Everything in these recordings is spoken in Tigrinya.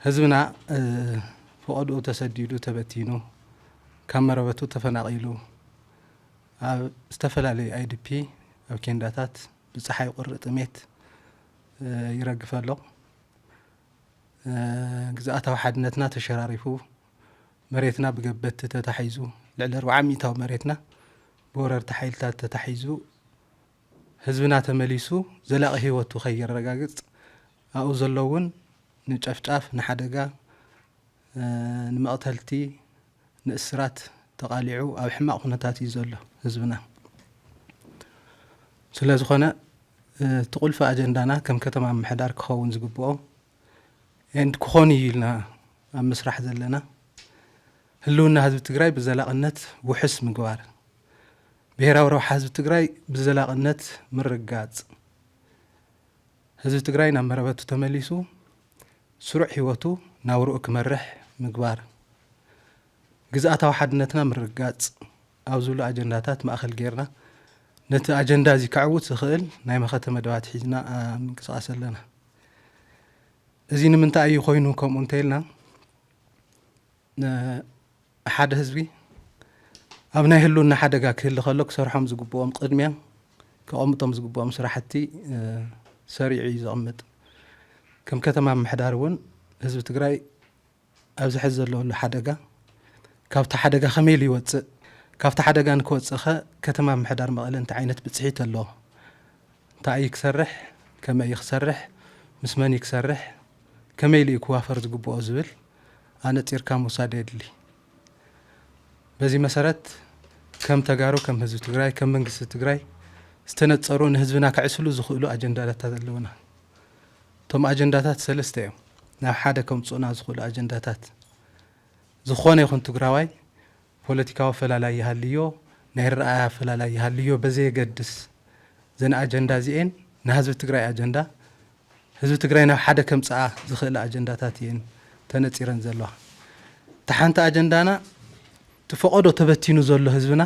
ህዝብና فقدو تسديدو تبتينو كامربتو تفناقيلو استفلالي IDP او كنداتات بصحاي قرط ميت يرغفالو ግዛአታው ሓድነትና ተሸራሪፉ መሬትና በገበት ተታሒዙ ለለ 400 ታው መሬትና በወረርታ ኃይልታት ተታሒዙ ህዝብና ተመሊሱ ዘላቂ ህይወቱ ከይረጋግጽ አው ዘለውን ንጨፍጫፍ ንሓደጋ ንመቅተልቲ ንእስራት ተቃሊዑ ኣብ ሕማቅ ኩነታት ይዘሎ ህዝብና ስለዝኾነ ተቁልፈ አጀንዳና ከም ከተማ ምሕዳር ክኸውን ዝግብኦ عند كخوني لنا مسرح زلنا هلونا حزب تግራይ بزلاقነት وحس مغوار ብሄራዊ ረብሓ حزب تግራይ بزلاقነት ምርጋጽ حزب تግራይ ናብ መረበቱ ተመሊሱ ስሩዕ ህይወቱ ናብሩኡ ክመርሕ ምግባር ግዛአታው ሓድነትና ምርጋጽ ኣብዙሉ አጀንዳታት ማእኸል ጌርና ነቲ አጀንዳ እዚ ከዕውት ዝኽእል ናይ መኸተ መደባት ሒዝና ምንቅስቃስ ኣለና እዚን ምንታይ ኮይኑ ከም እንተልና ሓደ ህዝቢ ኣብ ናይ ህሉና ሓደጋ ክህል ከሎ ክሰርሖም ዝግብኦም ቅድሚያ ከቆምጦም ዝግብኦም ስራሕቲ ሰሪዕ ይዝቕምጥ ከም ከተማ ምሕዳር እውን ህዝቢ ትግራይ ኣብ ዝሕዝ ዘሎ ሓደጋ ካብታ ሓደጋ ከመይ ይወፅእ ካብታ ሓደጋ ንክወፅእ ከተማ ምሕዳር መቐለ እንታይ ዓይነት ብጽሒት ኣሎ እንታይ ክሰርሕ ከመይ ክሰርሕ ምስመን ክሰርሕ كمي لي كوافر زغبو زبل انا تيركا موساد يدلي بزي مسارات كم تغارو كم حزب تግራይ كم መንግስት ትግራይ استنصرون حزبنا كعسلو زخلو اجندات تزلونا توم اجندات ثلاثه يوم ናብ ሓደ ከም ጽና ዝخلو اجندات ዝኾነ ይኹን ትግራዋይ ፖለቲካዊ ፈላላይ ይሃልዮ ናይ ረኣያ ፈላላይ ይሃልዮ በዘይ ገድስ ዘና አጀንዳ ዚኤን ንህዝብ ትግራይ አጀንዳ ህዝብ ትግራይ ናብ ሓደ ከምጽአ ዝኽእል አጀንዳታት ይን ተነጽረን ዘለዋ ተሓንተ አጀንዳና ተፈቀዶ ተበቲኑ ዘሎ ህዝብና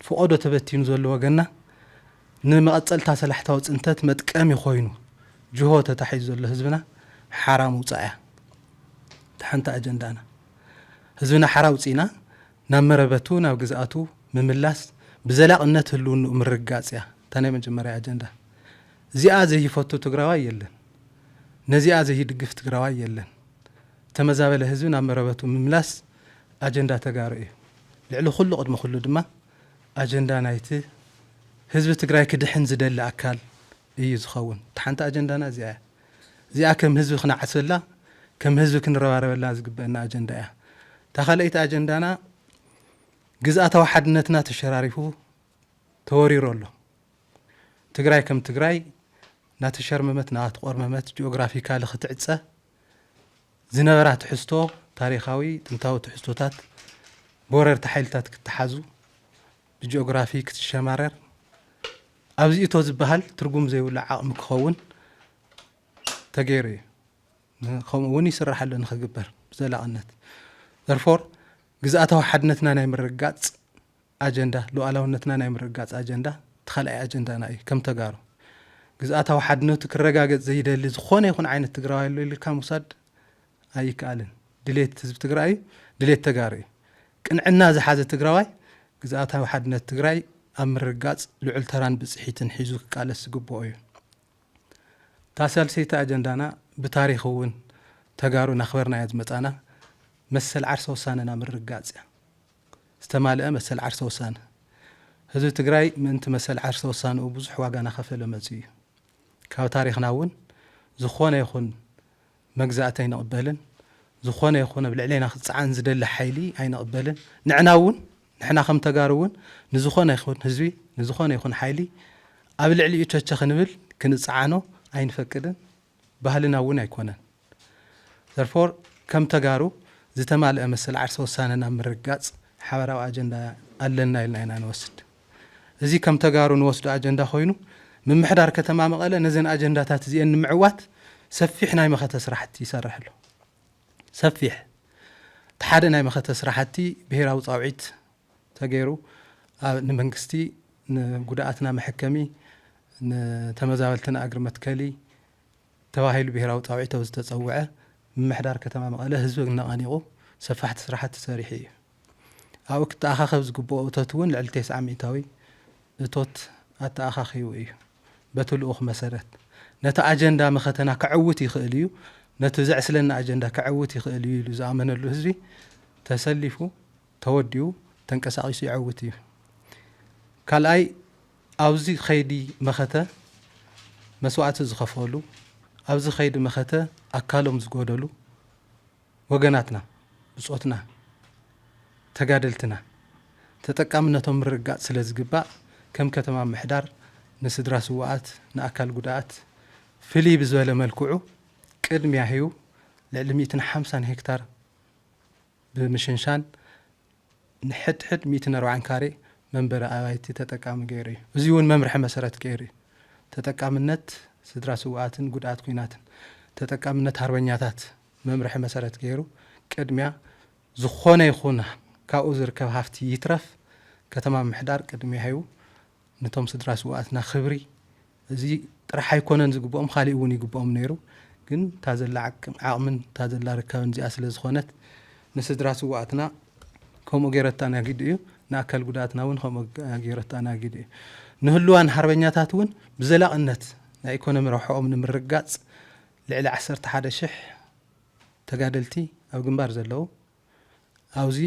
ፈቀዶ ተበቲኑ ዘሎ ወገና ንመቀጸልታ ሰላሕታው ጽንተት መጥቀም ይኾይኑ ጅሆ ተታሒዝ ዘሎ ህዝብና ሓራም ውጻያ ተሓንተ አጀንዳና ህዝብና ሓራው ጽና ናብ መረበቱ ናብ ግዛአቱ ምምላስ ብዘላቅነት ህልውኑ ምርጋጽያ ተናይ መጀመሪያ አጀንዳ እዚኣ ዘይፈቱ ትግራዋይ የለን ነዚኣ ዘይድግፍ ትግራዋይ የለን ተመዛበለ ህዝብ ናብ መረበቱ ምምላስ አጀንዳ ተጋሩ እዩ ልዕሊ ኩሉ ቅድመ ኩሉ ድማ አጀንዳ ናይቲ ህዝብ ትግራይ ክድሕን ዝደለ አካል እዩ ዝኸውን ተሓንተ አጀንዳና እዚኣ ከም ህዝብ ክናዓሰላ ከም ህዝብ ክንረባረበላ ዝግበአና አጀንዳ እያ ተኻለይቲ አጀንዳና ግዛአታው ሓድነትና ተሸራሪፉ ተወሪሩ ኣሎ ትግራይ ከም ትግራይ ናተሸርመመት ናተቆርመመት ጂኦግራፊካሊ ክትዕጸ ዝነበራ ትሕዝቶ ታሪኻዊ ጥንታዊ ትሕዝቶታት ቦረርታ ኃይልታት ክትሓዙ ብጂኦግራፊ ክትሸማረር ኣብዚእቶ ዝበሃል ትርጉም ዘይብሉ ዓቕሚ ክኸውን ተገይሩ ከምኡውን ይስራሓሉ ንኽግበር ብዘላቕነት therefore ግዛአታው ሓድነትና ናይ ምርጋጽ አጀንዳ ሉዓላውነትና ናይ ምርጋጽ አጀንዳ ተኸላይ አጀንዳና እዩ ከም ተጋሩ ግዛአታው ሓድነቱ ክረጋገጽ ዘይደሊ ዝኾነ ይኹን ዓይነት ትግራዋይ ኣሎ ኢልካ ሙሳድ ኣይከኣልን ድሌት ህዝብ ትግራይ ድሌት ተጋሩ ቅንዕና ዝሓዘ ትግራዋይ ግዛአታው ሓድነት ትግራይ ኣብ ምርጋጽ ልዑል ተራን ብጽሒትን ሒዙ ክቃለስ ዝግብኦ እዩ ታሳልሰይቲ አጀንዳና ብታሪኽ እውን ተጋሩ ናኽበርና ዝመጻና መሰል ዓርሰ ወሳነና ምርጋጽ ዝተማልአ መሰል ዓርሰ ወሳነ ህዝብ ትግራይ ምንት መሰል ዓርሰ ወሳነኡ ብዙሕ ዋጋ ናኸፈለ መጽ እዩ ካብ ታሪኽና እውን ዝኾነ ይኹን መግዛእት ኣይንቕበልን ዝኾነ ይኹን ብልዕለና ክጽዓን ዝደለ ሓይሊ ኣይንቕበልን ንሕና እውን ንሕና ከም ተጋሩ እውን ንዝኾነ ይኹን ህዝቢ ንዝኾነ ይኹን ሓይሊ ኣብ ልዕሊኡ ቸቸ ክንብል ክንጽዓኖ ኣይንፈቅድን ባህልና እውን ኣይኮነን therefore ከም ተጋሩ ዝተማልአ መሰል ዓርሰ ወሳነና ምርጋጽ ሓበራዊ አጀንዳ ኣለና ኢልና ኢና ንወስድ እዚ ከም ተጋሩ ንወስዱ አጀንዳ ኮይኑ ምምሕዳር ከተማ መቐለ ነዘን አጀንዳታት እዚአን ንምዕዋት ሰፊሕ ናይ መኸተ ስራሕቲ ይሰርሕ ኣሎ ሰፊሕ ተሓደ ናይ መኸተ ስራሕቲ ብሄራዊ ጻውዒት ተገይሩ ንመንግስቲ ንጉዳኣትና መሐከሚ ንተመዛበልትና እግሪ መትከሊ ተባሂሉ ብሄራዊ ጻውዒት ዝተጸውዐ ምምሕዳር ከተማ መቐለ ህዝቢ እናቐኒቑ ሰፋሕቲ ስራሕቲ ሰሪሑ እዩ ኣብኡ ክተኣኻኸብ ዝግብኦ እቶት እውን ልዕሊ 9 ሚእታዊ እቶት ኣተኣኻኺቡ እዩ በቲ ልኡኽ መሰረት ነቲ ኣጀንዳ መኸተና ክዕውት ይኽእል እዩ ነቲ ዘዕስለና ኣጀንዳ ክዕውት ይኽእል እዩ ኢሉ ዝኣመነሉ ህዝቢ ተሰሊፉ ተወዲኡ ተንቀሳቒሱ ይዕውት እዩ ካልኣይ ኣብዚ ኸይዲ መኸተ መስዋዕቲ ዝኸፈሉ ኣብዚ ኸይዲ መኸተ ኣካሎም ዝጎደሉ ወገናትና ብጾትና ተጋደልትና ተጠቃምነቶም ምርጋጽ ስለ ዝግባእ ከም ከተማ ምሕዳር ንስድራ ስዋኣት ንኣካል ጉዳኣት ፍልይ ብዝበለ መልክዑ ቅድሚያ ህዩ ልዕሊ 150 ሄክታር ብምሽንሻን ንሕድሕድ 140 ካሬ መንበሪ ኣባይቲ ተጠቃሚ ገይሩ እዩ እዚ እውን መምርሒ መሰረት ገይሩ እዩ ተጠቃምነት ስድራ ስዋኣትን ጉዳኣት ኩናትን ተጠቃምነት ሃርበኛታት መምርሒ መሰረት ገይሩ ቅድሚያ ዝኾነ ይኹን ካብኡ ዝርከብ ሃፍቲ ይትረፍ ከተማ ምሕዳር ቅድሚያ ህዩ ነቶም ስድራ ስዋኣትና ክብሪ እዚ ጥራሕ ኣይኮነን ዝግብኦም ካሊእ እውን ይግብኦም ነይሩ ግን ታዘላ ዓቕምን ታዘላ ርከብን እዚኣ ስለ ዝኾነት ንስድራ ስዋኣትና ከምኡ ገይረታ ናጊድ እዩ ንኣካል ጉዳኣትና እውን ከምኡ ገይረታ ናጊድ እዩ ንህልዋን ሃርበኛታት እውን ብዘላቕነት ናይ ኢኮኖሚ ረብሕኦም ንምርጋጽ ልዕሊ 11,000 ተጋደልቲ ኣብ ግንባር ዘለዉ ኣብዚ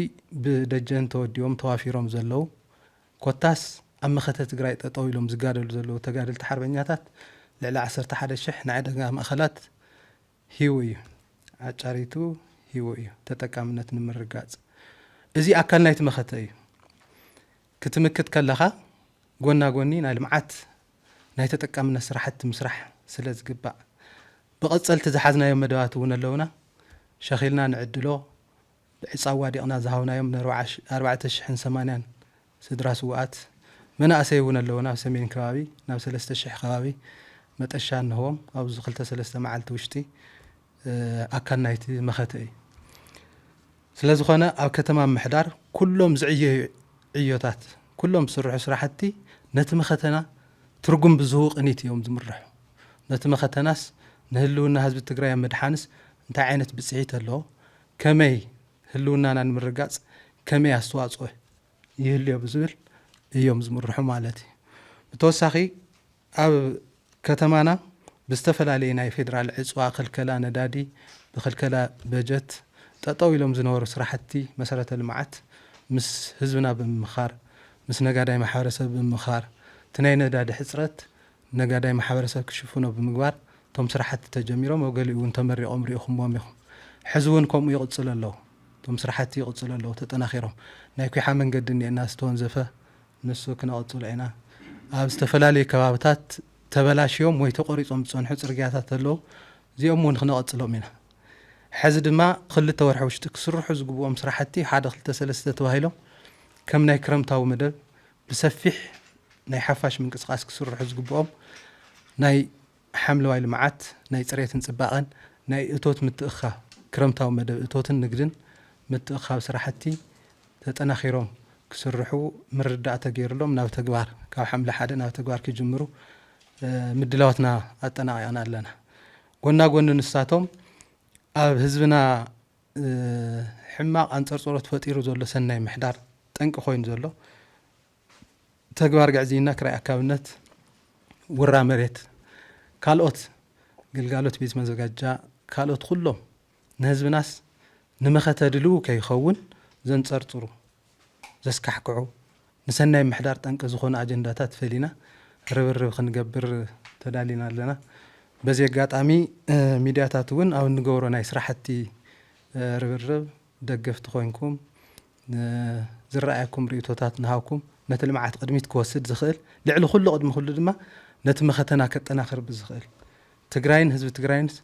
ብደጀን ተወዲቦም ተዋፊሮም ዘለዉ ኮታስ ኣብ መኸተ ትግራይ ጠጠው ኢሎም ዝጋደሉ ዘለዉ ተጋደልቲ ሓርበኛታት ልዕሊ 11,000 ናይ ዕደጋ ማእኸላት ሂቡ እዩ ኣጫሪቱ ሂቡ እዩ ተጠቃምነት ንምርጋጽ እዚ ኣካል ናይቲ መኸተ እዩ ክትምክት ከለኻ ጎና ጎኒ ናይ ልምዓት ናይ ተጠቃምነት ስራሕቲ ምስራሕ ስለ ዝግባእ ብቐጸልቲ ዝሓዝናዮም መደባት እውን ኣለውና ሸኺልና ንዕድሎ ብዕፃዋ ዲቕና ዝሃብናዮም ን4,080 ስድራ ስዋኣት መናእሰይ እውን ኣለውና ኣብ ሰሜን ከባቢ ናብ 3,000 ከባቢ መጠሻ ንህቦም ኣብዚ 2-3 መዓልቲ ውሽጢ ኣካል ናይቲ መኸተ እዩ ስለ ዝኾነ ኣብ ከተማ ምሕዳር ኩሎም ዝዕየዩ ዕዮታት ኩሎም ዝስርሑ ስራሕቲ ነቲ መኸተና ትርጉም ብዝህቡ ቅኒት እዮም ዝምርሑ ነቲ መኸተናስ ንህልውና ህዝቢ ትግራይ መድሓንስ እንታይ ዓይነት ብፅሒት ኣለዎ ከመይ ህልውናና ንምርጋጽ ከመይ ኣስተዋጽኦ ይህልዮ ብዝብል እዮም ዝምርሑ ማለት እዩ ብተወሳኺ ኣብ ከተማና ብዝተፈላለየ ናይ ፌደራል ዕፅዋ ክልከላ ነዳዲ ብክልከላ በጀት ጠጠው ኢሎም ዝነበሩ ስራሕቲ መሰረተ ልምዓት ምስ ህዝብና ብምምኻር ምስ ነጋዳይ ማሕበረሰብ ብምምኻር እቲ ናይ ነዳዲ ሕፅረት ነጋዳይ ማሕበረሰብ ክሽፍኖ ብምግባር ቶም ስራሕቲ ተጀሚሮም ኣብ ገሊኡ እውን ተመሪቖም ሪኢኹምዎም ኢኹም ሕዚ እውን ከምኡ ይቕፅሉ ኣለዉ ቶም ስራሕቲ ይቕፅሉ ኣለዉ ተጠናኺሮም ናይ ኩሓ መንገዲ እኒአና ዝተወንዘፈ ንሱ ክነቐፅሎ ኢና ኣብ ዝተፈላለዩ ከባብታት ተበላሽዮም ወይ ተቆሪጾም ዝፀንሑ ፅርግያታት ኣለዉ እዚኦም እውን ክነቐፅሎም ኢና ሕዚ ድማ 2 ወርሒ ውሽጢ ክስርሑ ዝግብኦም ስራሕቲ 1-2-3 ተባሂሎም ከም ናይ ክረምታዊ መደብ ብሰፊሕ ናይ ሓፋሽ ምንቅስቃስ ክስርሑ ዝግብኦም ናይ ሓምለዋይ ልምዓት ናይ ፅሬትን ጽባቐን ናይ እቶት ምትእኻብ ክረምታዊ መደብ እቶትን ንግድን ምትእኻብ ስራሕቲ ተጠናኺሮም ክስርሑ ምርዳእ ተገይሩሎም ናብ ተግባር ካብ ሓምለ 1 ናብ ተግባር ክጅምሩ ምድላዋትና ኣጠናቒቕና ኣለና ጎና ጎኒ ንሳቶም ኣብ ህዝብና ሕማቕ ኣንፀርፅሮት ፈጢሩ ዘሎ ሰናይ ምሕዳር ጠንቂ ኮይኑ ዘሎ ተግባር ግዕዚና ክራይ ኣካብነት ውራ መሬት ካልኦት ግልጋሎት ቤት መዘጋጃ ካልኦት ኩሎም ንህዝብናስ ንመኸተ ድልው ከይኸውን ዘንፀርፅሩ ዘስካሕክዑ ንሰናይ ምሕዳር ጠንቂ ዝኾኑ ኣጀንዳታት ፈሊና ርብርብ ክንገብር ተዳሊና ኣለና በዚ ኣጋጣሚ ሚድያታት እውን ኣብ ንገብሮ ናይ ስራሕቲ ርብርብ ደገፍቲ ኮይንኩም ዝረኣየኩም ርእቶታት ንሃብኩም ነቲ ልምዓት ቅድሚት ክወስድ ዝኽእል ልዕሊ ኩሉ ቅድሚ ኩሉ ድማ ነቲ መኸተና ከጠናኽር ብዝኽእል ትግራይን ህዝቢ ትግራይንስ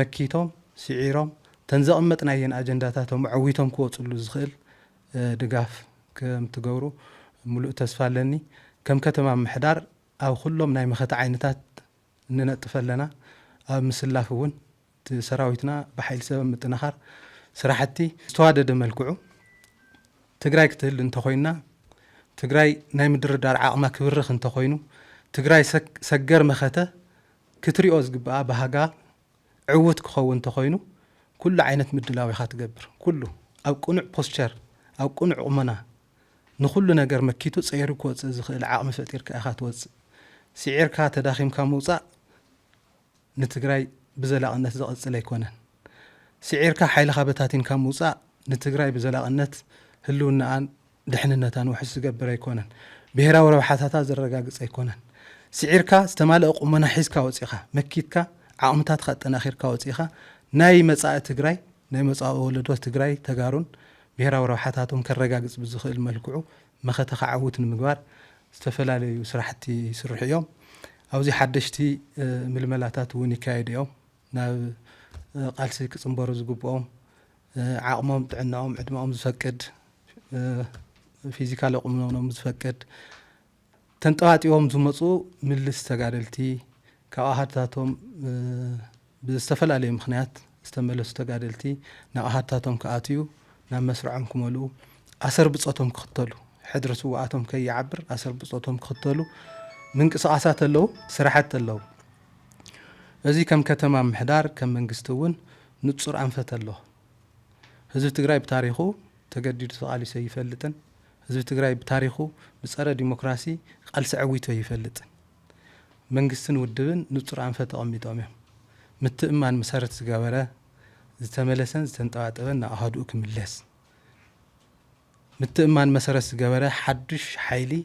መኪቶም ስዒሮም ተንዘቐመጥናየን ኣጀንዳታቶም ዓዊቶም ክወፅሉ ዝኽእል ድጋፍ ከም ትገብሩ ሙሉእ ተስፋ ኣለኒ ከም ከተማ ምሕዳር ኣብ ኩሎም ናይ መኸተ ዓይነታት ንነጥፍ ኣለና ኣብ ምስላፍ እውን ሰራዊትና ብሓይሊ ሰብ ምጥንኻር ስራሕቲ ዝተዋደደ መልክዑ ትግራይ ክትህል እንተኮይና ትግራይ ናይ ምድርዳር ዓቕማ ክብርኽ እንተኮይኑ ትግራይ ሰገር መኸተ ክትሪኦ ዝግባኣ ባህጋ ዕውት ክኸውን እንተኮይኑ كل عينت مدلاوي خاتقبر كله أو قنع بوستشر أو قنع قمنا نخلو نجار مكيتو صير كوت زخيل عقم فتير كأخات وز سعير كات داخم كموصع نتجري بزلاق النت زقص لا يكونن سعير كحيل خابتاتين كموصع نتجري بزلاق النت هلونا عن دحننتان وحس جبر يكونن بهرا وروحاتها زرقاقص يكونن سعير كا استمال قمنا حس كوصيخه مكيت كا عقمتات خطنا اخر كوصيخه ناي مصاء تجري ناي مصاء ولدو تجري تجارون بهرا وروحاتهم كرقاقص بزخيل ملكعو مخته عوت المقبار استفلالي سرحتي يسرح يوم او زي حدشتي ململاتات وني كايد يوم نا قالسي كصنبرو زغبوم عقمهم طعناهم عدمهم زفقد فيزيكال قمنهم زفقد تنطاطيهم زمصو ملس تغادلتي كاهاتاتهم بستفلالي مخنيات استملس تغادلتي ناهاتاتهم كاتيو نا مسرعهم كملو أسر بصوتهم كختلو حدر سواتهم كي يعبر أسر بصوتهم كختلو من قصاصات اللو سرحت اللو ازي كم كتما محدار كم منقستون نتصر أنفت اللو هزب تقراي بتاريخو تقديد سؤالي سيفلتن هزب تقراي بتاريخو بصرة ديمقراسي قال سعويتو يفلتن منقستن ودبن نتصر أنفت أميتهم متأمان مسارة سقابرة زتملسن زتنطواطبن أهدوك ملس متأمان مسارة جبرة حدش حيلي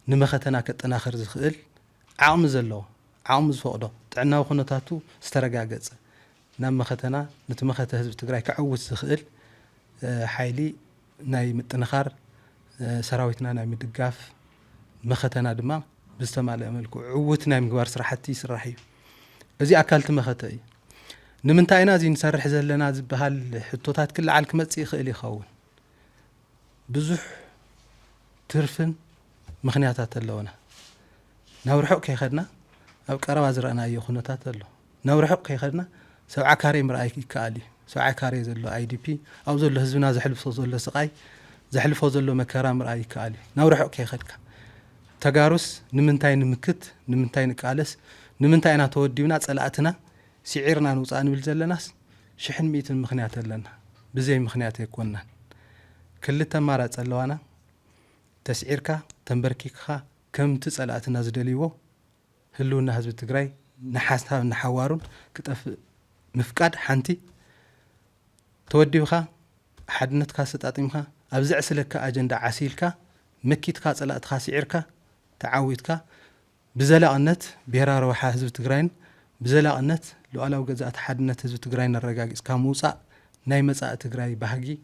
نمختنا كتناخر زخيل عام زلوا عام زفقده تعنا وخنتاتو استرجاجت نام مختنا نتمخته حزب تجري كعوت زخيل حيلي ناي متنخر سراويتنا ناي مدقاف مختنا دما بستمال أملكو عوتنا مقبار سرحتي سرحي ازي أكلت مختي نمنتاينا زين سرح زلنا بهالحطوتات كل عالك متصي خيلي خون بزح ترفن مخنياتات اللونا نورحق كي خدنا أو قروا زرعنا أي خناتات اللو نورحق كي خدنا سبعة كاري مرأي كالي سبعة كاري زلو اي دي بي أو زلو هزبنا زحلف زلو سقاي زحلف زلو مكرا مرأي كالي نورحق كي خدك تجارس نمنتين مكت نمنتين كالس نمنتين تودينا صلاتنا سعيرنا نوصان بالزلناس شحن 100 مخنيات لنا بزي مخنيات يكوننا كل تمارات اللوانا تسعيرك تنبركيكها كم تسألاتنا زدليو هلونا حزب تجري نحاسها نحوارون كتف مفقاد حنتي توديوها حدنتك ستاطيمها ابزع سلك اجندا عسيلك مكيتك صلاتك سعيرك تعاويتك بزلاقنت بهرا روحا حزب تجرين بزلاقنت لولاو جزات حدنت حزب تجرين الرجاجس كموصا ناي مصا تجري بهجي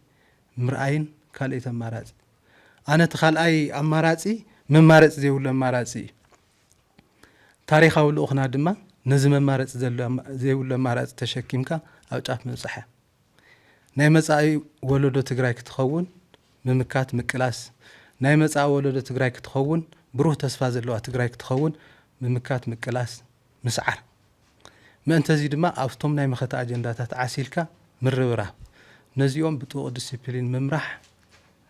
مرأين كاليت أمارات أنا تخال أي أماراتي من مارات زي ولا أماراتي تاريخ أول أخنا دما نزم أمارات زي ولا أمارات تشكيمك أو تعرف من صحة نايمس أي ولده تجري كتخون من مكات مكلاس نايمس أي ولده تجري كتخون بروح تسفاز اللي تجري كتخون من مكات مكلاس مسعر ما أنت زيد ما أفتم نايم خطأ أجندات عسيلك من رورا نزيوم بتوع ديسيبلين ممرح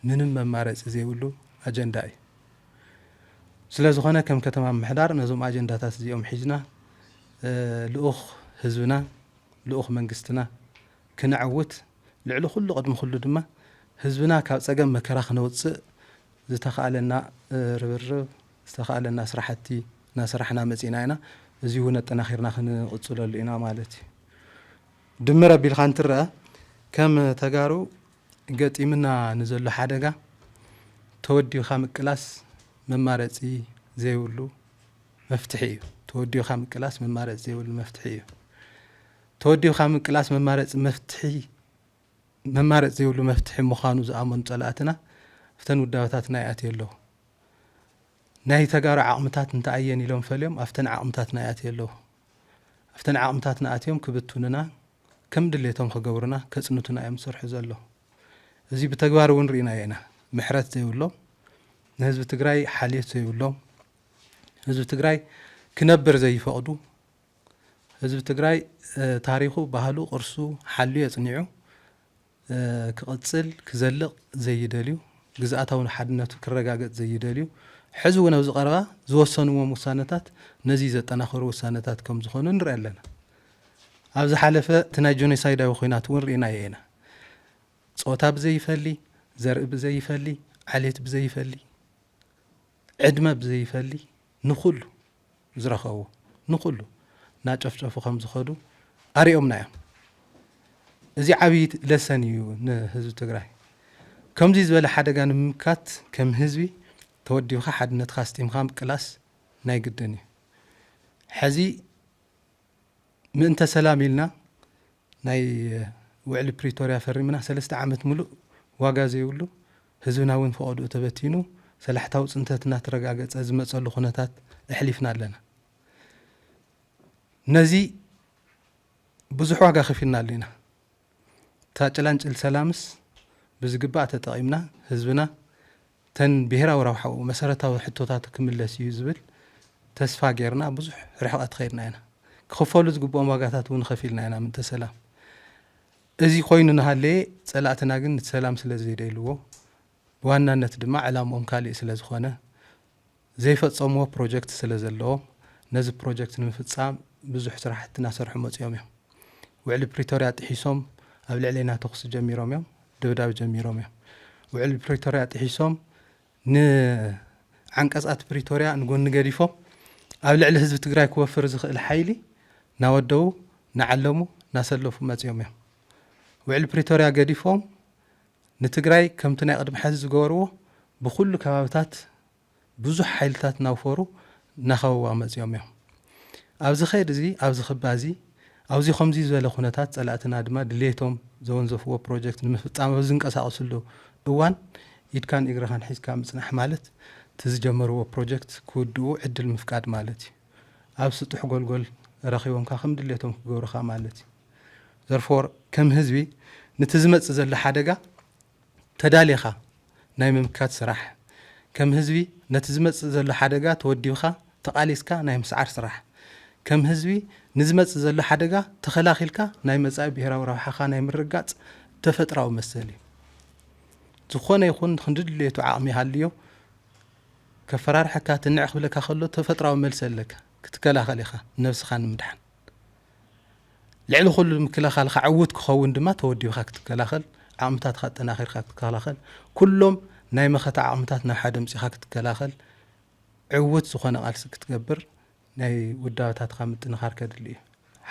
من ممارس زي ولو أجنداي سلازخنا كم كتمام محدار نزوم أجندات زيوم حجنا لأخ حزبنا لأخ منقستنا كنعوت لعلو كل قدم كل دما حزبنا كصقم مكراخ نوص زتخالنا ربرب استخالنا سرحتي نسرحنا مزيناينا زيونا تناخيرنا خنقصل لنا مالتي دمر بالخانتره كم تجارو قد إمنا نزل حدقة توديو خام كلاس ممارسي زي ولو مفتحي توديو خام كلاس ممارس زي ولو مفتحي توديو خام كلاس ممارس مفتحي ممارس زي ولو مفتحي مخانو زامن صلاتنا فتن وداوتاتنا ياتي له ناهي تجارو عقمتات انت عيني لهم فاليوم افتن عقمتاتنا ياتي له افتن عقمتاتنا اتيهم كبتوننا كم دليتهم خجورنا كسنتنا أيام صرح زلوا زي بتجوار ونرينا هنا محرت زي ولا نهز بتجراي حالية زي ولا نهز بتجراي كنبر زي فقدو نهز بتجراي تاريخه بهالو قرصو حالية صنيعه كقتصل كزلق زي دليو جزءاتهم حدنته كرجاجت زي دليو حزونا وزقرا زوسنوا مسانتات نزيزة تناخر وسانتات كم زخون نرى لنا ኣብዚ ሓለፈ ትናይ ጆኖሳይዳዊ ኩናት እውን ርኢና ኢና ጾታ ብዘይፈሊ ዘርኢ ብዘይፈሊ ዓሌት ብዘይፈሊ ዕድመ ብዘይፈሊ ንኹሉ ዝረኸቡ ንኹሉ ናጨፍጨፉ ከም ዝኸዱ ኣሪኦምና እዮም እዚ ዓብይ ለሰን እዩ ንህዝቢ ትግራይ ከምዚ ዝበለ ሓደጋ ንምምካት ከም ህዝቢ ተወዲብካ ሓድነትካ ስጢምካ ምቅላስ ናይ ግድን እዩ ሕዚ ምእንተ ሰላም ኢልና ናይ ውዕሊ ፕሪቶሪያ ፈሪምና 3 ዓመት ሙሉእ ዋጋ ዘይብሉ ህዝብና እውን ፈቅዱ ተበቲኑ ሰላሕታዊ ፅንተትና ተረጋገፀ ዝመፀሉ ኩነታት እሕሊፍና ኣለና ነዚ ብዙሕ ዋጋ ከፊልና ኣለና ታጭላንጭል ሰላምስ ብዝግባእ ተጠቂምና ህዝብና ተን ብሄራዊ ረብሓው መሰረታዊ ሕቶታት ክምለስ እዩ ዝብል ተስፋ ጌርና ብዙሕ ርሕቀት ከይድና ኢና ክኸፈሉ ዝግብኦም ዋጋታት እውን ከፊልና ኢና ምንተ ሰላም እዚ ኮይኑ ንሃለየ ፀላእትና ግን ሰላም ስለ ዘይደልዎ ብዋናነት ድማ ዕላምኦም ካልእ ስለ ዝኾነ ዘይፈፀምዎ ፕሮጀክት ስለ ዘለዎ ነዚ ፕሮጀክት ንምፍፃም ብዙሕ ስራሕቲ እናሰርሑ መፅኦም እዮም ውዕሊ ፕሪቶሪያ ጥሒሶም ኣብ ልዕለና ተኩስ ጀሚሮም እዮም ድብዳብ ጀሚሮም እዮም ውዕሊ ፕሪቶሪያ ጥሒሶም ንዓንቀጻት ፕሪቶሪያ ንጎኒ ገዲፎም ኣብ ልዕሊ ህዝቢ ትግራይ ክወፍር ዝኽእል ሓይሊ ናወደው ናዓለሙ ናሰለፉ መፅኦም እዮም ውዕሊ ፕሪቶሪያ ገዲፎም ንትግራይ ከምቲ ናይ ቅድሚ ሕዚ ዝገበርዎ ብኩሉ ከባቢታት ብዙሕ ሓይልታት ናውፈሩ ናኸውዋ መፅኦም እዮም ኣብዚ ኸይድ እዚ ኣብዚ ክባዚ ኣብዚ ከምዚ ዝበለ ኩነታት ፀላእትና ድማ ድሌቶም ዘወንዘፍዎ ፕሮጀክት ንምፍፃም ዝንቀሳቀስሉ እዋን ኢድካን እግርኻን ሒዝካ ምፅናሕ ማለት ትዝጀመርዎ ፕሮጀክት ክውድኡ ዕድል ምፍቃድ ማለት እዩ ኣብ ስጡሕ ጎልጎል ረኺቦምካ ከም ድሌቶም ክገብሩኻ ማለት እዩ ዘርፎር ከም ህዝቢ ነቲ ዝመፅእ ዘሎ ሓደጋ ተዳሊኻ ናይ ምምካት ስራሕ ከም ህዝቢ ነቲ ዝመፅእ ዘሎ ሓደጋ ተወዲብካ ተቃሊስካ ናይ ምስዓር ስራሕ ከም ህዝቢ ንዝመፅእ ዘሎ ሓደጋ ተኸላኺልካ ናይ መጻኢ ብሄራዊ ረብሓኻ ናይ ምርጋፅ ተፈጥራዊ መሰል እዩ ዝኾነ ይኹን ክንድድልየቱ ዓቕሚ ሃልዮ ከፈራርሐካ ትንዕ ክብለካ ከሎ ተፈጥራዊ መልሲ ኣለካ ክትከላኸል ኢኻ ነብስኻ ንምድሓን ልዕሊ ኩሉ ምክልኻልካ ዕውት ክኸውን ድማ ተወዲብካ ክትከላኸል ዓቕምታትካ ጠናኺርካ ክትከላኸል ኩሎም ናይ መኸታ ዓቕምታት ናብ ሓደ ምፂኻ ክትከላኸል ዕውት ዝኾነ ቃልሲ ክትገብር ናይ ውዳበታትካ ምጥንኻር ከድሊ እዩ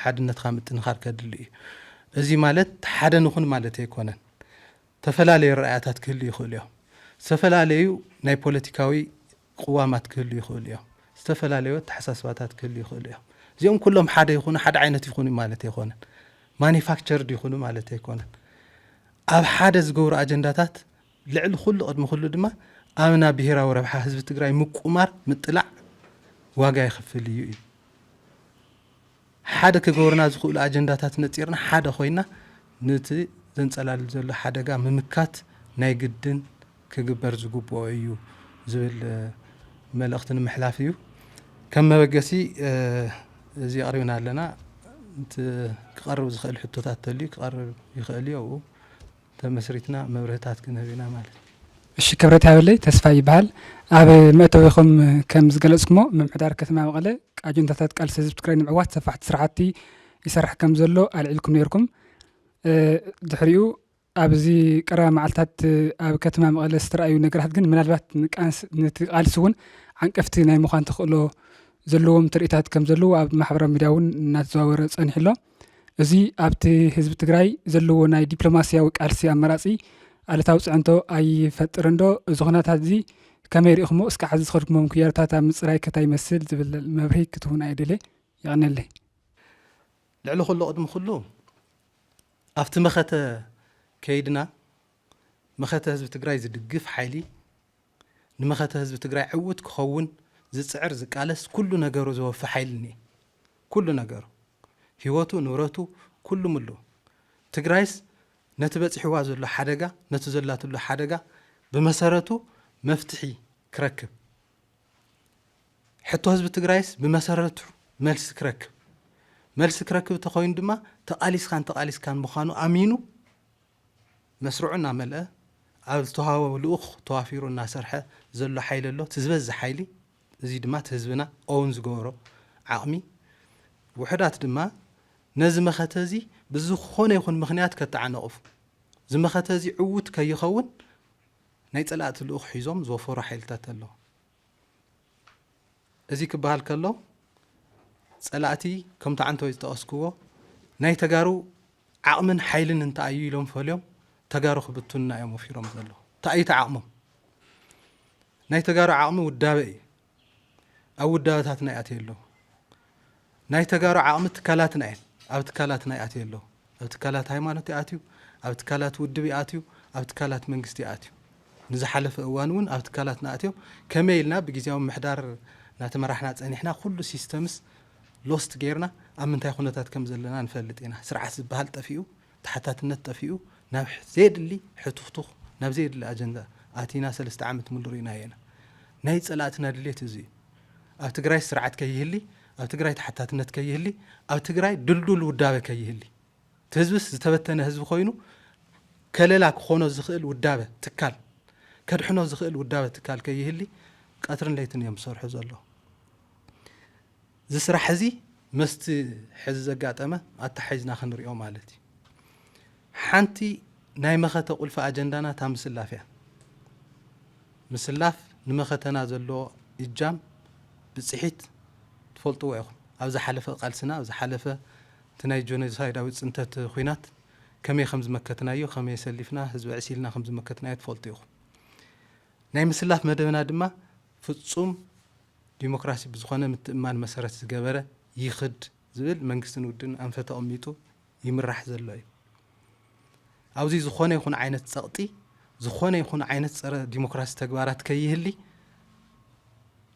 ሓድነትካ ምጥንኻር ከድሊ እዩ እዚ ማለት ሓደ ንኹን ማለት ኣይኮነን ተፈላለዩ ረኣያታት ክህሉ ይኽእሉ እዮም ዝተፈላለዩ ናይ ፖለቲካዊ ቅዋማት ክህሉ ይኽእሉ እዮም ዝተፈላለዩ ተሓሳስባታት ክህሉ ይኽእሉ እዮም እዚኦም ኩሎም ሓደ ይኹኑ ሓደ ዓይነት ይኹኑ ማለት ኣይኮነን ማኒፋክቸርድ ይኹኑ ማለት ኣይኮነን ኣብ ሓደ ዝገብሩ ኣጀንዳታት ልዕሊ ኩሉ ቅድሚ ኩሉ ድማ ኣብና ብሄራዊ ረብሓ ህዝቢ ትግራይ ምቁማር ምጥላዕ ዋጋ ይኽፍል እዩ ሓደ ክገብርና ዝኽእሉ ኣጀንዳታት ነፂርና ሓደ ኮይና ነቲ ዘንፀላልል ዘሎ ሓደጋ ምምካት ናይ ግድን ክግበር ዝግብኦ እዩ ዝብል መልእኽቲ ንምሕላፍ እዩ ከም መበገሲ እዚ ቀሪብና ኣለና ክቐርብ ዝኽእል ሕቶታት ተልዩ ክቐርብ ይኽእል እዩ ተመስሪትና መብርህታት ክንህብና ማለት እሺ ክብረት ያበለይ ተስፋ ይበሃል ኣብ መእተዊኹም ከም ዝገለጽኩሞ ምምሕዳር ከተማ መቐለ ኣጀንዳታት ቃልሲ ህዝቢ ትግራይ ንምዕዋት ሰፋሕቲ ስራሕቲ ይሰርሕ ከም ዘሎ ኣልዒልኩም ነርኩም ድሕሪኡ ኣብዚ ቀረባ መዓልትታት ኣብ ከተማ መቐለ ዝተረኣዩ ነገራት ግን ምናልባት ነቲ ቃልሲ እውን ዓንቀፍቲ ናይ ምዃን ተኽእሎ ዘለዎም ትርኢታት ከም ዘለዉ ኣብ ማሕበራዊ ሚድያ እውን እናተዘዋወረ ፀኒሑ ኣሎ እዚ ኣብቲ ህዝቢ ትግራይ ዘለዎ ናይ ዲፕሎማስያዊ ቃልሲ ኣመራፂ ኣለታዊ ፅዕንቶ ኣይፈጥርን ዶ እዚ ኩነታት እዚ ከመይ ሪኢኹሞ እስካዕ ሕዚ ዝኸድኩሞም ክያርታት ኣብ ምፅራይ ከታይ ይመስል ዝብል መብርሂ ክትሁን ኣይደለ ይቕነለይ ልዕሊ ኩሉ ቅድሚ ኩሉ ኣብቲ መኸተ ከይድና መኸተ ህዝቢ ትግራይ ዝድግፍ ሓይሊ ንመኸተ ህዝቢ ትግራይ ዕውት ክኸውን ዝፅዕር ዝቃለስ ኩሉ ነገሩ ዘወፍሕ ሓይሊ እኒአ ኩሉ ነገሩ ህይወቱ ንብረቱ ኩሉ ምሉ ትግራይስ ነቲ በፂሕዋ ዘሎ ሓደጋ ነቲ ዘላትሉ ሓደጋ ብመሰረቱ መፍትሒ ክረክብ ሕቶ ህዝቢ ትግራይስ ብመሰረቱ መልሲ ክረክብ ተኾይኑ ድማ ተቃሊስካን ምዃኑ ኣሚኑ መስርዑ እናመልአ ኣብ ዝተዋሃቦ ልኡኽ ተዋፊሩ እናሰርሐ ዘሎ ሓይሊ ኣሎ ትዝበዝ ሓይሊ እዚ ድማ ህዝብና ኦውን ዝገበሮ ዓቕሚ ውሕዳት ድማ ነዚ መኸተዚ ብዝኾነ ይኹን ምኽንያት ከተዓነቕፉ ዝመኸተዚ ዕውት ከይኸውን ናይ ጸላእቲ ልኡኽ ሒዞም ዝወፈሩ ሓይልታት ኣለዉ እዚ ክበሃል ከሎ ጸላእቲ ከምቲ ዓንተወይ ዝተቐስክዎ ናይ ተጋሩ ዓቕምን ሓይልን እንተኣዩ ኢሎም ፈልዮም ተጋሩ ክብቱንና እዮም ወፊሮም ዘለዉ ተኣይተ ዓቕሞም ናይ ተጋሩ ዓቕሚ ውዳበ እዩ ኣብ ውዳበታት ናይ ኣትየ ኣለዉ ናይ ተጋሩ ዓቕሚ ትካላት ናየን ኣብ ትካላት ናይ ኣትየ ኣለዉ ኣብ ትካላት ሃይማኖት ይኣትዩ ኣብ ትካላት ውድብ ይኣትዩ ኣብ ትካላት መንግስቲ ይኣትዩ ንዝሓለፈ እዋን እውን ኣብ ትካላት ናኣትዮም ከመይ ኢልና ብግዜያዊ ምሕዳር ናተመራሕና ጸኒሕና ኩሉ ሲስተምስ ሎስት ጌርና ኣብ ምንታይ ኩነታት ከም ዘለና ንፈልጥ ኢና ስርዓት ዝበሃል ጠፊኡ ተሓታትነት ጠፊኡ ናብ ዘየድሊ ሕቱኽቱኽ ናብ ዘየድሊ ኣጀንዳ ኣቲና 3 ዓመት ሙሉር ኢና የና ናይ ጸላእትና ድሌት እዚ ኣብ ትግራይ ስርዓት ከይህሊ ኣብ ትግራይ ተሓታትነት ከይህሊ ኣብ ትግራይ ድልዱል ውዳበ ከይህሊ ህዝብስ ዝተበተነ ህዝቢ ኮይኑ ከለላ ክኾኖ ዝኽእል ውዳበ ትካል ከድሕኖ ዝኽእል ውዳበ ትካል ከይህሊ ቀትርን ለይትን እዮም ዝሰርሑ ዘለዉ ዝስራሕ እዚ መስቲ ሕዚ ዘጋጠመ ኣተሓይዝና ክንሪኦ ማለት እዩ ሓንቲ ናይ መኸተ ቁልፊ ኣጀንዳና ታ ምስላፍ እያ ምስላፍ ንመኸተና ዘለዎ እጃም ብፅሒት ትፈልጥዎ ኢኹም ኣብ ዝሓለፈ ቃልስና ኣብ ዝሓለፈ እቲ ናይ ጆኖሳይዳዊ ፅንተት ኩናት ከመይ ከም ዝመከትናዮ ከመይ ሰሊፍና ህዝቢ ዕሲልና ከም ዝመከትናዮ ትፈልጡ ኢኹም ናይ ምስላፍ መደብና ድማ ፍጹም ዲሞክራሲ ብዝኾነ ምትእማን መሰረት ዝገበረ ይኽድ ዝብል መንግስትን ውድን ኣንፈተ ተቐሚጡ ይምራሕ ዘሎ እዩ ኣብዚ ዝኾነ ይኹን ዓይነት ጸቕጢ ዝኾነ ይኹን ዓይነት ፀረ ዲሞክራሲ ተግባራት ከይህሊ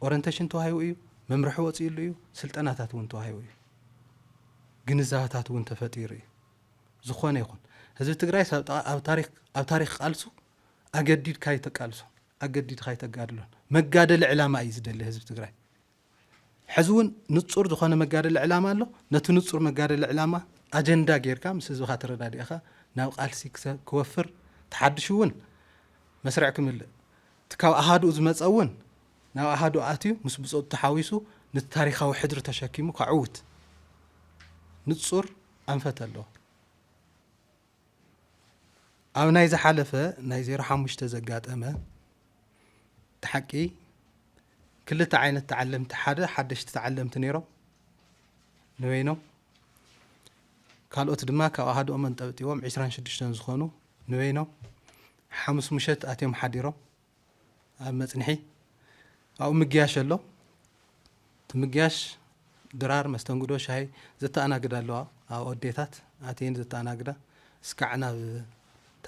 ኦሪንቴሽን ተዋሂቡ እዩ መምርሒ ወፂሉ እዩ ስልጠናታት እውን ተዋሂቡ እዩ ግንዛበታት እውን ተፈጢሩ እዩ ዝኾነ ይኹን ህዝቢ ትግራይ ኣብ ታሪክ ቃልሱ ኣገዲድካ ይተቃልሶ ኣገዲድካ ይተጋድሎን መጋደሊ ዕላማ እዩ ዝደሊ ህዝቢ ትግራይ ሕዚ እውን ንጹር ዝኾነ መጋደሊ ዕላማ ኣሎ ነቲ ንጹር መጋደሊ ዕላማ ኣጀንዳ ጌርካ ምስ ህዝብኻ ተረዳዲእኻ ናብ ቃልሲ ክወፍር ተሓድሽ እውን መስርዕ ክምልእ ትካብ ኣሃዱኡ ዝመፀ እውን ናብ ኣሃዱ ኣትዩ ምስ ብፆቱ ተሓዊሱ ነቲ ታሪካዊ ሕድሪ ተሸኪሙ ከዕውት ንጹር ኣንፈት ኣለዎ ኣብ ናይ ዝሓለፈ ናይ 05 ዘጋጠመ ተሓቂ ክልተ ዓይነት ተዓለምቲ ሓደ ሓደሽቲ ተዓለምቲ ነይሮም ንበይኖም ካልኦት ድማ ካብ ኣሃዶኦም እንጠብጢቦም 26 ዝኾኑ ንበይኖም ሓሙስ ምሸት ኣትዮም ሓዲሮም ኣብ መጽንሒ ኣብኡ ምግያሽ ኣሎ ትምግያሽ ድራር መስተንግዶ ሻሂ ዘተኣናግዳ ኣለዋ ኣብ ኦዴታት ኣትየን ዘተኣናግዳ እስካዕ ናብ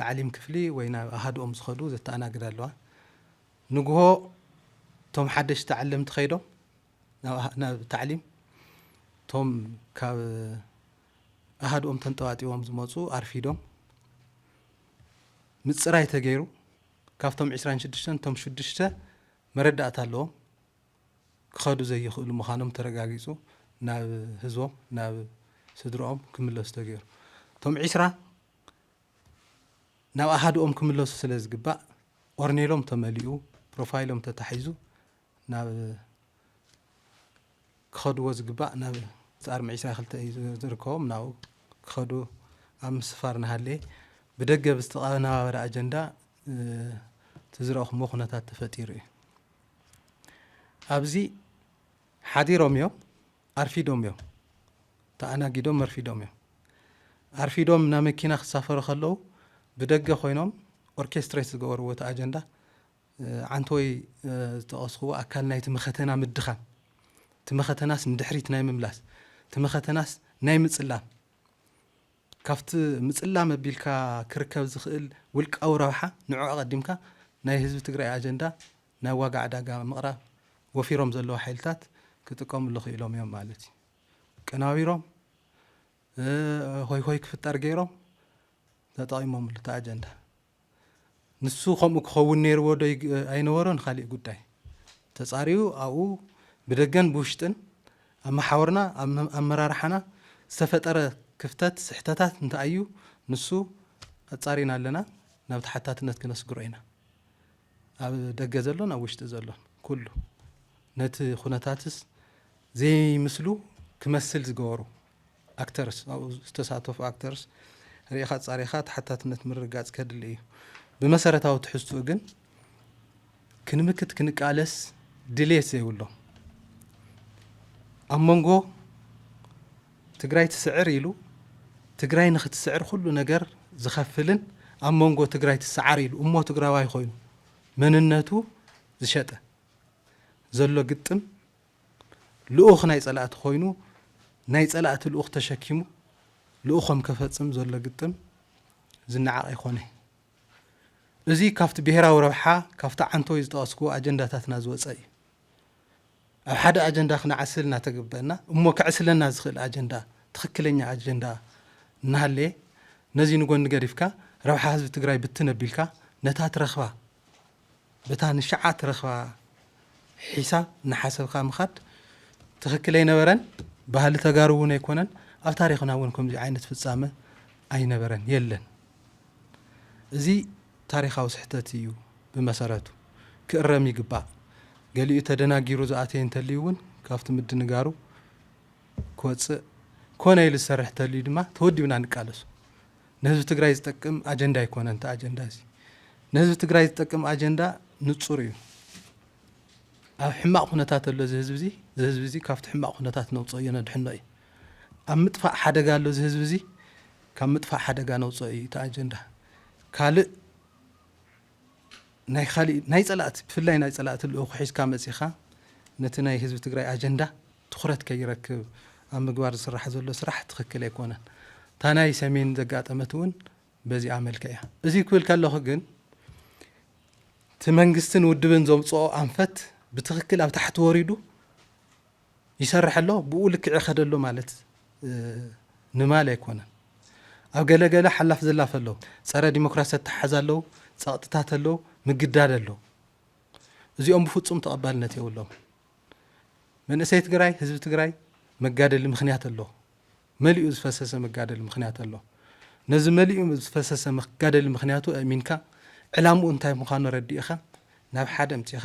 تعليم كفلي وين أحدهم سخدو زتأنا قد الله نجوه توم حدش تعلم تخيدو نا تعليم توم كا أحدهم تنتواتي وهم زموتو عارفيدهم متصراي تغيرو كافتم 26 توم 6 مردات الله خدو زي يخلو مخانم ترغاغيسو نا هزوم نا سدروم كملوس تغيرو توم 10 ناو أحدهم كملوس سلز قبا أورنيلهم تمليو بروفايلهم تتحيزو ناو خدو وز قبا ناو صار معيسا خلت يزركم ناو خدو أم سفارنا هالي بدقة باستقانا ورا أجندا تزرعوا مخنا تفتيري أبزي حديرهم يوم أرفيدهم يوم تأنا جدوم أرفيدهم يوم أرفيدهم نامكينا سافر خلو بدقة خوينهم أوركستريس جور وت أجندا عنتوي تقصوا أكل نايت مختنا مدخن تمختناس ندحريت نايم ملاس تمختناس نايم متصلام كافت متصلام بيلكا كركب زخيل ولك أو روحة نوع قديمك ناي حزب تقرأ أجندا ناي واقع داقا مقرأ وفي رمز الله حيلتات كتقوم اللي خيلهم يوم مالتي كناويرهم هوي كفتار غيرهم تطايمهم لتا أجندا نسو خمك خون نير ودو أينورون خالي قداي تصاريو أو بدقن بوشتن أما حاورنا أما رارحنا سفتر كفتات سحتاتات انت أيو نسو تصارينا لنا نبت حتات نتكنا سقرينا دقة زلون أو وشت زلون كله نت خونتاتس زي مسلو كمسل زقورو ኣክተርስ ኣብኡ ዝተሳተፉ ኣክተርስ ርኢኻ ጻሪኻ ተሓታትነት ምርጋጽ ከድሊ እዩ ብመሰረታዊ ትሕዝትኡ ግን ክንምክት ክንቃለስ ድሌት ዘይብሎ ኣብ መንጎ ትግራይ ትስዕር ኢሉ ትግራይ ንኽትስዕር ኩሉ ነገር ዝኸፍልን ኣብ መንጎ ትግራይ ትሰዓር ኢሉ እሞ ትግራዋይ ኮይኑ መንነቱ ዝሸጠ ዘሎ ግጥም ልኡኽ ናይ ጸላእቲ ኮይኑ ናይ ጸላእቲ ልኡኽ ተሸኪሙ ልኡኾም ከፈጽም ዘሎ ግጥም ዝነዓቕ ይኾነ እዚ ካብቲ ብሄራዊ ረብሓ ካብቲ ዓንቶይ ዝጠቐስኩ ኣጀንዳታትና ዝወፀ እዩ ኣብ ሓደ ኣጀንዳ ክነዓስል እናተግበአና እሞ ክዕስለና ዝኽእል ኣጀንዳ ትኽክለኛ ኣጀንዳ እናሃለየ ነዚ ንጎኒ ገዲፍካ ረብሓ ህዝቢ ትግራይ ብትነቢልካ ነታ ትረኽባ በታ ንሸዓ ትረኽባ ሒሳብ እናሓሰብካ ምኻድ ትኽክል ኣይነበረን ባህሊ ተጋሩ እውን ኣይኮነን ኣብ ታሪኽና እውን ከምዚ ዓይነት ፍጻመ ኣይነበረን የለን እዚ ታሪኻዊ ስሕተት እዩ ብመሰረቱ ክእረም ይግባእ ገሊኡ ተደናጊሩ ዝኣተየ እንተልዩ እውን ካብቲ ምድንጋሩ ክወፅእ ኮነ ኢሉ ዝሰርሕ እንተልዩ ድማ ተወዲብና ንቃለሱ ንህዝቢ ትግራይ ዝጠቅም ኣጀንዳ ኣይኮነን እቲ ኣጀንዳ እዚ ንህዝቢ ትግራይ ዝጠቅም ኣጀንዳ ንጹር እዩ ኣብ ሕማቕ ኩነታት ኣሎ እዚ ህዝቢ እዚ ካብቲ ሕማቕ ኩነታት ነውፅኦ እዩ ነድሕኖ እዩ ኣብ ምጥፋእ ሓደጋ ኣሎ እዚ ህዝቢ እዚ ካብ ምጥፋእ ሓደጋ ነውፅኦ እዩ እቲ ኣጀንዳ ካልእ ናይ ጸላእቲ ብፍላይ ናይ ጸላእቲ ልኡኽ ሒዝካ መጺኻ ነቲ ናይ ህዝቢ ትግራይ ኣጀንዳ ትኹረት ከይረክብ ኣብ ምግባር ዝስራሕ ዘሎ ስራሕ ትኽክል ኣይኮነን እታ ናይ ሰሜን ዘጋጠመት እውን በዚኣ መልክዕ እያ እዚ ክብል ከለኹ ግን እቲ መንግስትን ውድብን ዘምፅኦ ኣንፈት ብትኽክል ኣብ ታሕቲ ወሪዱ ይሰርሕ ኣሎ ብኡ ልክዕ ይኸደሎ ማለት ንማል ኣይኮነን ኣብ ገለገለ ሓላፍ ዘላፍ ኣለዉ ጸረ ዲሞክራስያት ተሓዝ ኣለዉ ጸቕጥታት ኣለዉ ምግዳድ ኣለዉ እዚኦም ብፍጹም ተቐባልነት የብሎም መንእሰይ ትግራይ ህዝቢ ትግራይ መጋደሊ ምኽንያት ኣሎ መሊኡ ዝፈሰሰ መጋደሊ ምኽንያት ኣሎ ነዚ መሊኡ ዝፈሰሰ መጋደሊ ምኽንያቱ ኣሚንካ ዕላምኡ እንታይ ምዃኑ ረዲእኻ ናብ ሓደ ምፂኻ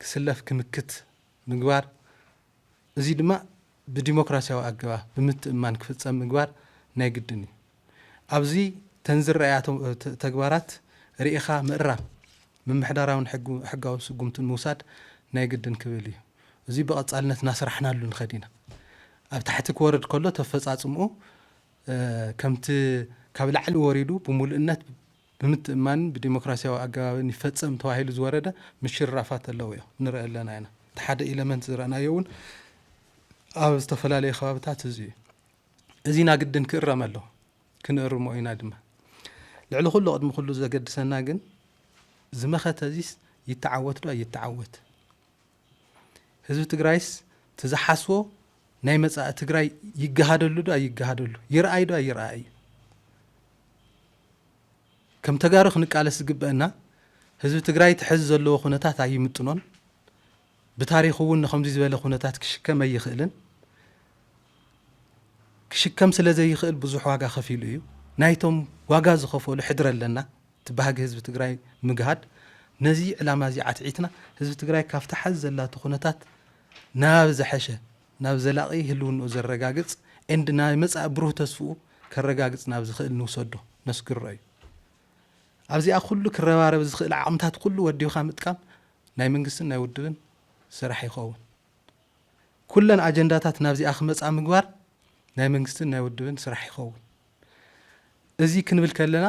ክስለፍ ክምክት ምግባር እዚ ድማ ብዲሞክራሲያዊ ኣገባብ ብምትእማን ክፍጸም ምግባር ናይ ግድን እዩ ኣብዚ ተንዝረኣያ ተግባራት ርኢኻ ምእራም ምምሕዳራውን ሕጋዊ ስጉምትን ምውሳድ ናይ ግድን ክብል እዩ እዚ ብቐጻልነት እናስራሕናሉ ንኸድ ኢና ኣብ ታሕቲ ክወርድ ከሎ ተፈጻጽምኡ ከምቲ ካብ ላዕሊ ወሪዱ ብምሉእነት ብምትእማንን ብዲሞክራሲያዊ ኣገባብን ይፈጸም ተባሂሉ ዝወረደ ምሽራፋት ኣለዎ እዮም ንርኢ ኣለና ኢና እቲ ሓደ ኤለመንት ዝረአናዮ እውን ኣብ ዝተፈላለየ ከባቢታት እዚ እዩ እዚ ና ግድን ክእረም ኣሎ ክንእርሞ ኢና ድማ ልዕሊ ኩሉ ቅድሚ ኩሉ ዘገድሰና ግን ዝመኸተ እዚስ ይተዓወት ዶ ኣይተዓወት ህዝቢ ትግራይስ ትዝሓስቦ ናይ መጻእ ትግራይ ይገሃደሉ ዶ ኣይገሃደሉ ይርአይ ዶ ኣይርአይ ከም ተጋሩ ክንቃለስ ዝግበአና ህዝቢ ትግራይ ትሕዝ ዘለዎ ኩነታት ኣይምጥኖን ብታሪኹ እውን ከምዚ ዝበለ ኩነታት ክሽከም ኣይኽእልን ክሽከም ስለ ዘይኽእል ብዙሕ ዋጋ ከፊሉ እዩ ናይቶም ዋጋ ዝኸፈሉ ሕድር ኣለና ትባሃጊ ህዝቢ ትግራይ ምግሃድ ነዚ ዕላማ እዚ ዓትዒትና ህዝቢ ትግራይ ካብቲ ሓዝ ዘላቱ ኩነታት ናብ ዝሐሸ ናብ ዘላቒ ህልውንኡ ዘረጋግጽ ኤንድ ናይ መጻእ ብሩህ ተስፍኡ ከረጋግጽ ናብ ዝኽእል ንውሰዶ ነስግሮ እዩ ኣብዚኣ ኩሉ ክረባረብ ዝኽእል ዓቕምታት ኩሉ ወዲውኻ ምጥቃም ናይ መንግስትን ናይ ውድብን ስራሕ ይኸውን ኩለን ኣጀንዳታት ናብዚኣ ክመጻ ምግባር ናይ መንግስትን ናይ ውድብን ስራሕ ይኸውን እዚ ክንብል ከለና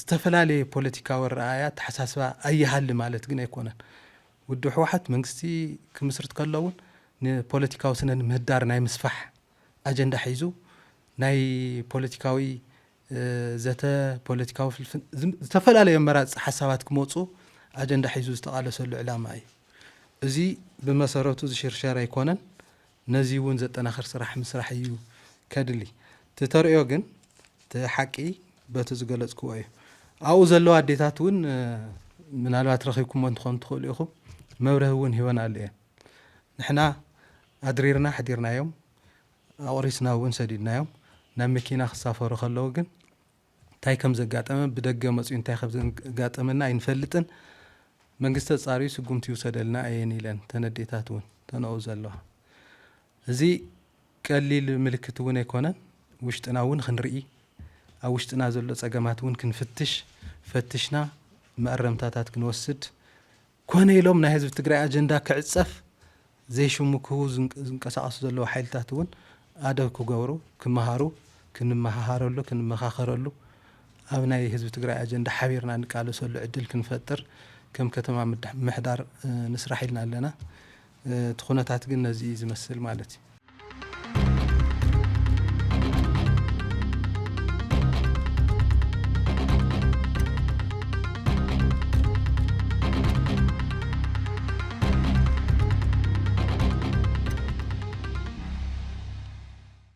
ዝተፈላለዩ ፖለቲካዊ ረኣያ ተሓሳስባ ኣይሃሊ ማለት ግን ኣይኮነን ውድብ ሕወሓት መንግስቲ ክምስርት ከለውን ንፖለቲካዊ ስነ ምህዳር ናይ ምስፋሕ ኣጀንዳ ሒዙ ናይ ፖለቲካዊ ዘተ ፖለቲካዊ ፍልፍል ዝተፈላለዩ መራጽ ሓሳባት ክመጹ ኣጀንዳ ሒዙ ዝተቃለሰሉ ዕላማ እዩ እዚ ብመሰረቱ ዝሽርሸር ኣይኮነን ነዚ እውን ዘጠናኽር ስራሕ ምስራሕ እዩ ከድሊ ተተርእዮ ግን ተሓቂ በቲ ዝገለጽክዎ እዩ ኣብኡ ዘለዋ ኣዴታት እውን ምናልባት ረኺብኩሞ እንትኾን ትኽእሉ ኢኹም መብርህ እውን ሂወን ኣሎ እየን ንሕና ኣድሪርና ሓዲርናዮም ኣቑሪስና እውን ሰዲድናዮም ናብ መኪና ክሳፈሩ ከለዉ ግን እንታይ ከም ዘጋጠመ ብደገ መፅኡ እንታይ ከም ዘጋጠመና ኣይንፈልጥን መንግስቲ ጻርዩ ስጉምቲ ይውሰደልና እየን ኢለን ተነዴታት እውን ተነኡ ዘለዋ እዚ ቀሊል ምልክት እውን ኣይኮነን ውሽጥና እውን ክንርኢ ኣብ ውሽጥና ዘሎ ፀገማት እውን ክንፍትሽ ፈትሽና መኣረምታታት ክንወስድ ኮነ ኢሎም ናይ ህዝቢ ትግራይ ኣጀንዳ ክዕፀፍ ዘይሽምክሁ ዝንቀሳቀሱ ዘለዉ ሓይልታት እውን ኣደብ ክገብሩ ክመሃሩ ክንመሃሃረሉ ክንመኻኸረሉ ኣብ ናይ ህዝቢ ትግራይ ኣጀንዳ ሓቢርና ንቃለሰሉ ዕድል ክንፈጥር ከም ከተማ ምሕዳር ንስራሕ ኢልና ኣለና እቲ ኩነታት ግን ነዚ ዝመስል ማለት እዩ